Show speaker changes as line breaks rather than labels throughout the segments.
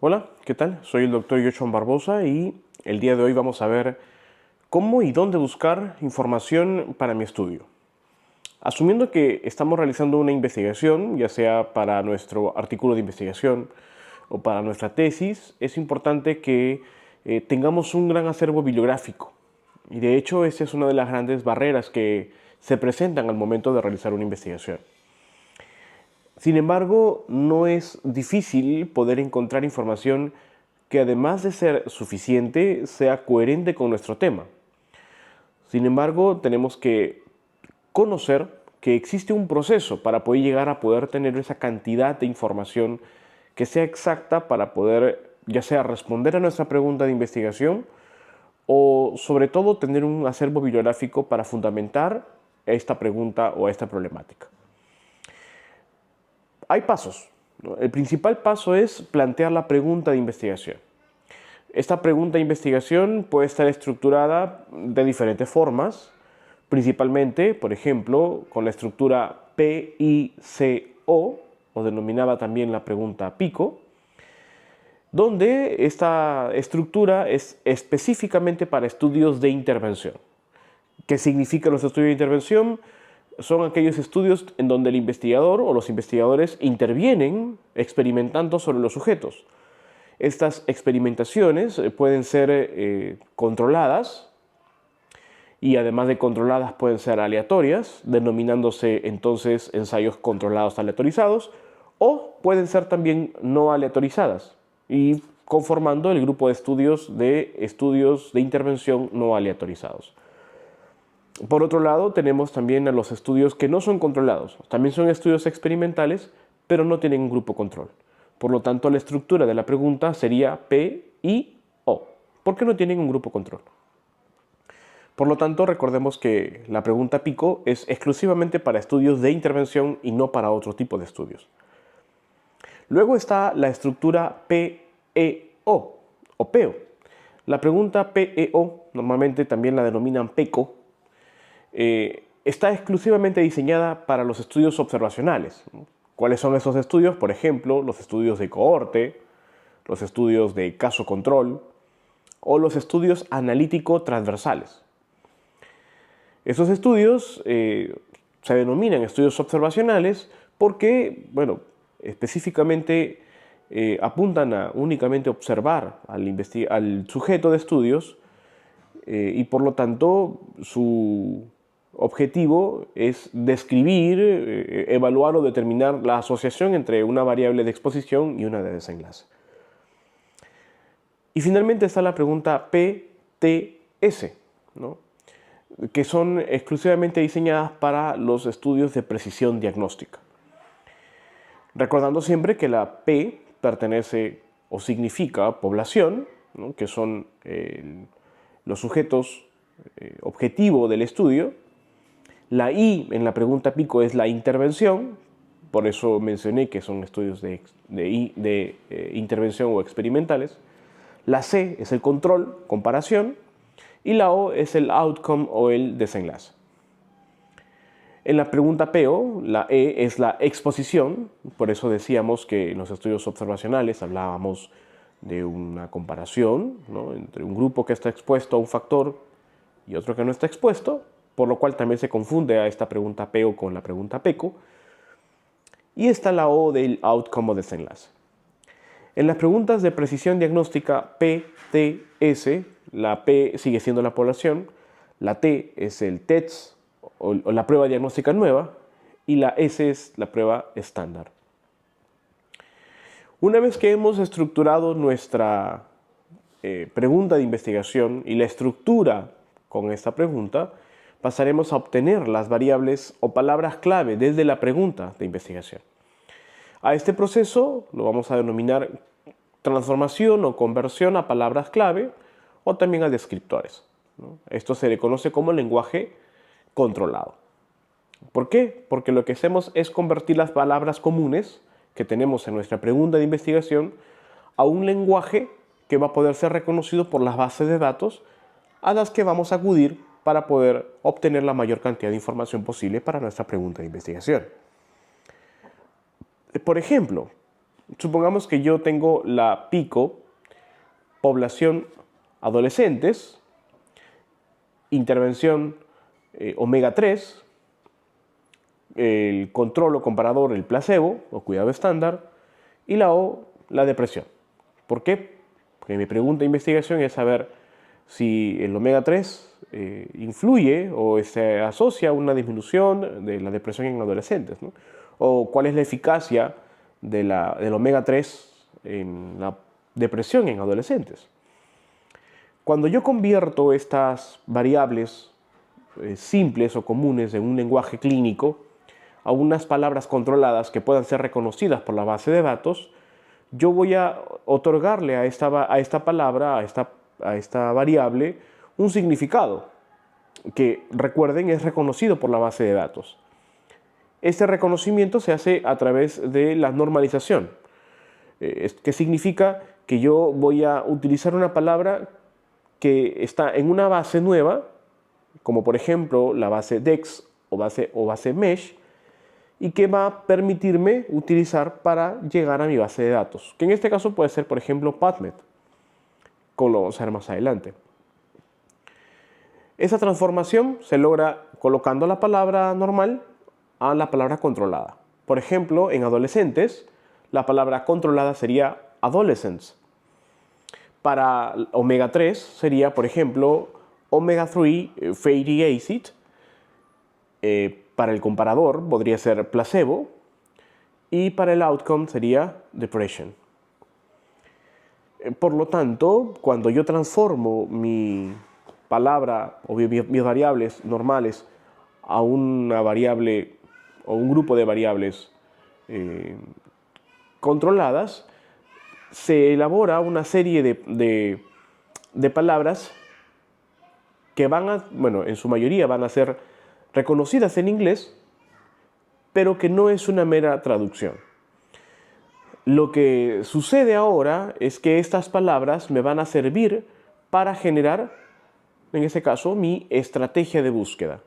Hola, ¿qué tal? Soy el doctor Yoshon Barbosa y el día de hoy vamos a ver cómo y dónde buscar información para mi estudio. Asumiendo que estamos realizando una investigación, ya sea para nuestro artículo de investigación o para nuestra tesis, es importante que tengamos un gran acervo bibliográfico. Y de hecho, esa es una de las grandes barreras que se presentan al momento de realizar una investigación. Sin embargo, no es difícil poder encontrar información que, además de ser suficiente, sea coherente con nuestro tema. Sin embargo, tenemos que conocer que existe un proceso para poder llegar a poder tener esa cantidad de información que sea exacta para poder, ya sea responder a nuestra pregunta de investigación o sobre todo tener un acervo bibliográfico para fundamentar esta pregunta o esta problemática. Hay pasos, ¿no? El principal paso es plantear la pregunta de investigación. Esta pregunta de investigación puede estar estructurada de diferentes formas, principalmente, por ejemplo, con la estructura PICO, o denominada también la pregunta PICO, donde esta estructura es específicamente para estudios de intervención. ¿Qué significan los estudios de intervención? Son aquellos estudios en donde el investigador o los investigadores intervienen experimentando sobre los sujetos. Estas experimentaciones pueden ser controladas y además de controladas pueden ser aleatorias, denominándose entonces ensayos controlados aleatorizados, o pueden ser también no aleatorizadas y conformando el grupo de estudios de intervención no aleatorizados. Por otro lado, tenemos también a los estudios que no son controlados. También son estudios experimentales, pero no tienen un grupo control. Por lo tanto, la estructura de la pregunta sería P, I, O, porque no tienen un grupo control. Por lo tanto, recordemos que la pregunta PICO es exclusivamente para estudios de intervención y no para otro tipo de estudios. Luego está la estructura PEO o PEO. La pregunta PEO, normalmente también la denominan PECO, está exclusivamente diseñada para los estudios observacionales. ¿Cuáles son esos estudios? Por ejemplo, los estudios de cohorte, los estudios de caso control o los estudios analítico transversales. Esos estudios se denominan estudios observacionales porque, bueno, específicamente apuntan a únicamente observar al sujeto de estudios y por lo tanto su objetivo es describir, evaluar o determinar la asociación entre una variable de exposición y una de desenlace. Y finalmente está la pregunta PTS, ¿no? Que son exclusivamente diseñadas para los estudios de precisión diagnóstica. Recordando siempre que la P pertenece o significa población, ¿no? Que son los sujetos objetivo del estudio. La I en la pregunta PICO es la intervención, por eso mencioné que son estudios de intervención o experimentales. La C es el control, comparación, y la O es el outcome o el desenlace. En la pregunta PEO, la E es la exposición, por eso decíamos que en los estudios observacionales hablábamos de una comparación, ¿no? Entre un grupo que está expuesto a un factor y otro que no está expuesto, por lo cual también se confunde a esta pregunta PEO con la pregunta PECO. Y está la O del outcome o desenlace. En las preguntas de precisión diagnóstica PTS, la P sigue siendo la población, la T es el TEST o la prueba diagnóstica nueva y la S es la prueba estándar. Una vez que hemos estructurado nuestra pregunta de investigación y la estructura con esta pregunta, pasaremos a obtener las variables o palabras clave desde la pregunta de investigación. A este proceso lo vamos a denominar transformación o conversión a palabras clave o también a descriptores, ¿no? Esto se le conoce como lenguaje controlado. ¿Por qué? Porque lo que hacemos es convertir las palabras comunes que tenemos en nuestra pregunta de investigación a un lenguaje que va a poder ser reconocido por las bases de datos a las que vamos a acudir para poder obtener la mayor cantidad de información posible para nuestra pregunta de investigación. Por ejemplo, Supongamos que yo tengo la PICO, población adolescentes, intervención omega 3, el control o comparador, el placebo o cuidado estándar, y la O, la depresión. ¿Por qué? Porque mi pregunta de investigación es saber si el omega 3 influye o se asocia a una disminución de la depresión en adolescentes, ¿no? O cuál es la eficacia del omega 3 en la depresión en adolescentes. Cuando yo convierto estas variables simples o comunes en un lenguaje clínico a unas palabras controladas que puedan ser reconocidas por la base de datos, yo voy a otorgarle a esta palabra, a esta variable, un significado que, recuerden, es reconocido por la base de datos. Este reconocimiento se hace a través de la normalización, que significa que yo voy a utilizar una palabra que está en una base nueva, como por ejemplo la base DEX o base MESH, y que va a permitirme utilizar para llegar a mi base de datos, que en este caso puede ser, por ejemplo, PubMed, como lo vamos a ver más adelante. Esa transformación se logra colocando la palabra normal a la palabra controlada. Por ejemplo, en adolescentes, la palabra controlada sería adolescents. Para omega 3 sería, por ejemplo, omega 3 fatty acid. Para el comparador podría ser placebo. Y para el outcome sería depression. Por lo tanto, cuando yo transformo mi palabra o mis variables normales a una variable o un grupo de variables controladas, se elabora una serie de palabras que en su mayoría van a ser reconocidas en inglés, pero que no es una mera traducción. Lo que sucede ahora es que estas palabras me van a servir para generar, en este caso, mi estrategia de búsqueda.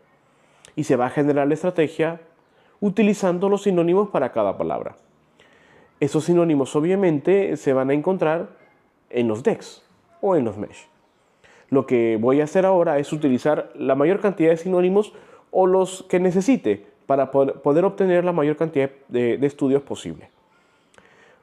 Y se va a generar la estrategia utilizando los sinónimos para cada palabra. Esos sinónimos obviamente se van a encontrar en los DEX o en los MESH. Lo que voy a hacer ahora es utilizar la mayor cantidad de sinónimos o los que necesite para poder obtener la mayor cantidad de estudios posible.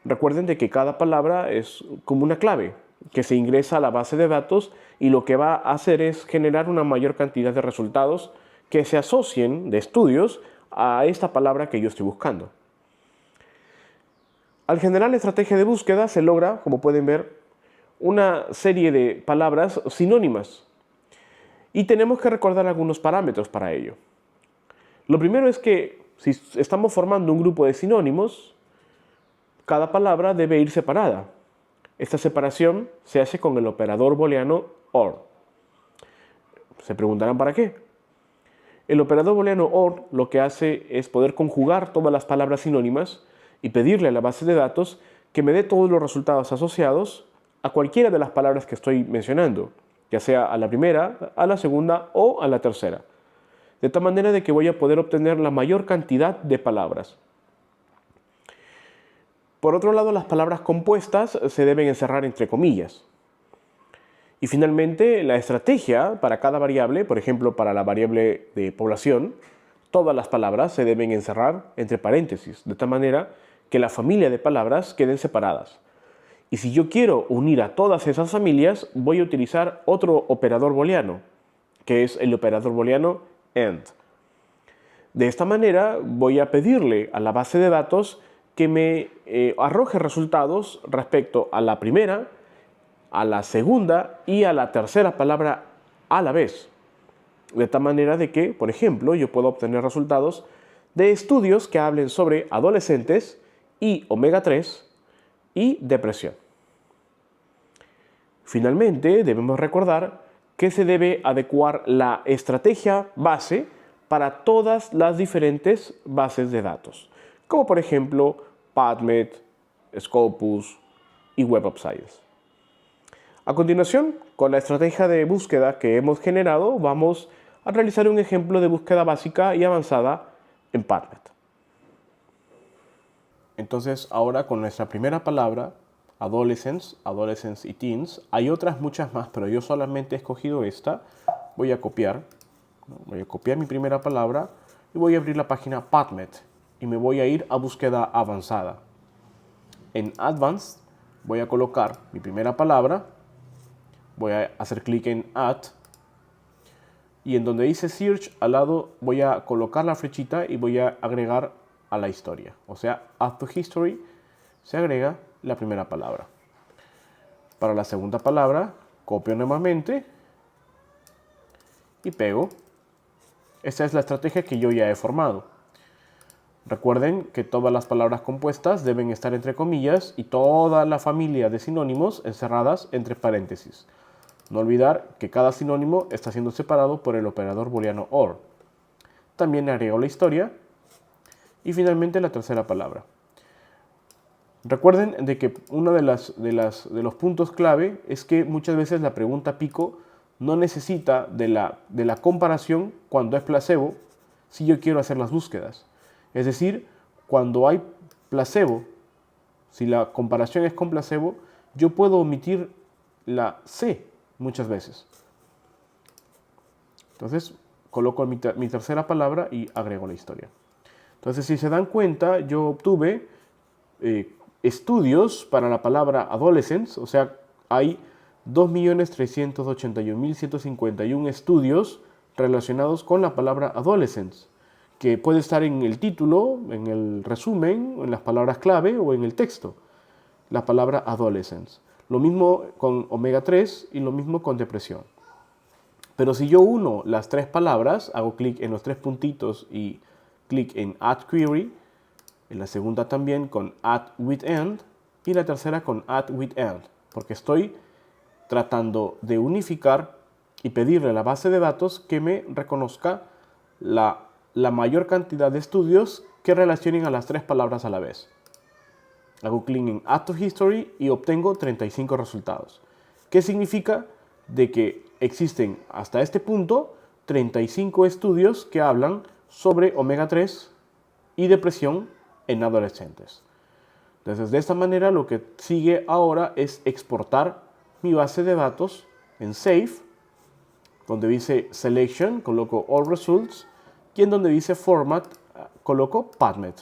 Recuerden de que cada palabra es como una clave que se ingresa a la base de datos y lo que va a hacer es generar una mayor cantidad de resultados que se asocien de estudios a esta palabra que yo estoy buscando. Al generar la estrategia de búsqueda se logra, como pueden ver, una serie de palabras sinónimas. Y tenemos que recordar algunos parámetros para ello. Lo primero es que si estamos formando un grupo de sinónimos, cada palabra debe ir separada. Esta separación se hace con el operador booleano OR. Se preguntarán ¿para qué? El operador booleano OR lo que hace es poder conjugar todas las palabras sinónimas y pedirle a la base de datos que me dé todos los resultados asociados a cualquiera de las palabras que estoy mencionando, ya sea a la primera, a la segunda o a la tercera. De tal manera de que voy a poder obtener la mayor cantidad de palabras. Por otro lado, las palabras compuestas se deben encerrar entre comillas. Y finalmente, la estrategia para cada variable, por ejemplo, para la variable de población, todas las palabras se deben encerrar entre paréntesis, de tal manera que la familia de palabras queden separadas. Y si yo quiero unir a todas esas familias, voy a utilizar otro operador booleano, que es el operador booleano AND. De esta manera voy a pedirle a la base de datos que me arroje resultados respecto a la primera, a la segunda y a la tercera palabra a la vez. De tal manera de que, por ejemplo, yo puedo obtener resultados de estudios que hablen sobre adolescentes y omega 3 y depresión. Finalmente, debemos recordar que se debe adecuar la estrategia base para todas las diferentes bases de datos, como por ejemplo PubMed, Scopus y Web of Science. A continuación, con la estrategia de búsqueda que hemos generado, vamos a realizar un ejemplo de búsqueda básica y avanzada en PubMed. Entonces ahora con nuestra primera palabra, adolescents y teens, hay otras muchas más, pero yo solamente he escogido esta. Voy a copiar mi primera palabra y voy a abrir la página PubMed y me voy a ir a búsqueda avanzada. En Advanced voy a colocar mi primera palabra, voy a hacer clic en Add y en donde dice Search al lado voy a colocar la flechita y voy a agregar a la historia. O sea, Add to History se agrega la primera palabra. Para la segunda palabra, copio nuevamente y pego. Esta es la estrategia que yo ya he formado. Recuerden que todas las palabras compuestas deben estar entre comillas y toda la familia de sinónimos encerradas entre paréntesis. No olvidar que cada sinónimo está siendo separado por el operador booleano OR. También agrego la historia y finalmente la tercera palabra. Recuerden de que uno de los puntos clave es que muchas veces la pregunta pico no necesita de la comparación cuando es placebo si yo quiero hacer las búsquedas. Es decir, cuando hay placebo, si la comparación es con placebo, yo puedo omitir la C muchas veces. Entonces, coloco mi tercera palabra y agrego la historia. Entonces, si se dan cuenta, yo obtuve estudios para la palabra adolescents, o sea, hay 2.381.151 estudios relacionados con la palabra adolescents, que puede estar en el título, en el resumen, en las palabras clave o en el texto, la palabra adolescents. Lo mismo con omega 3 y lo mismo con depresión. Pero si yo uno las tres palabras, hago clic en los tres puntitos y clic en Add Query, en la segunda también con Add with End y la tercera con Add with End, porque estoy tratando de unificar y pedirle a la base de datos que me reconozca la mayor cantidad de estudios que relacionen a las tres palabras a la vez. Hago clic en Add to History y obtengo 35 resultados. ¿Qué significa? De que existen hasta este punto 35 estudios que hablan sobre omega 3 y depresión en adolescentes. Entonces, de esta manera lo que sigue ahora es exportar mi base de datos en Save, donde dice Selection, coloco All Results, y en donde dice Format, coloco PubMed.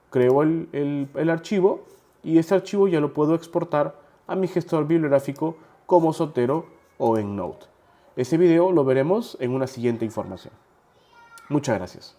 Creo el archivo y este archivo ya lo puedo exportar a mi gestor bibliográfico como Zotero o EndNote. Este video lo veremos en una siguiente información. Muchas gracias.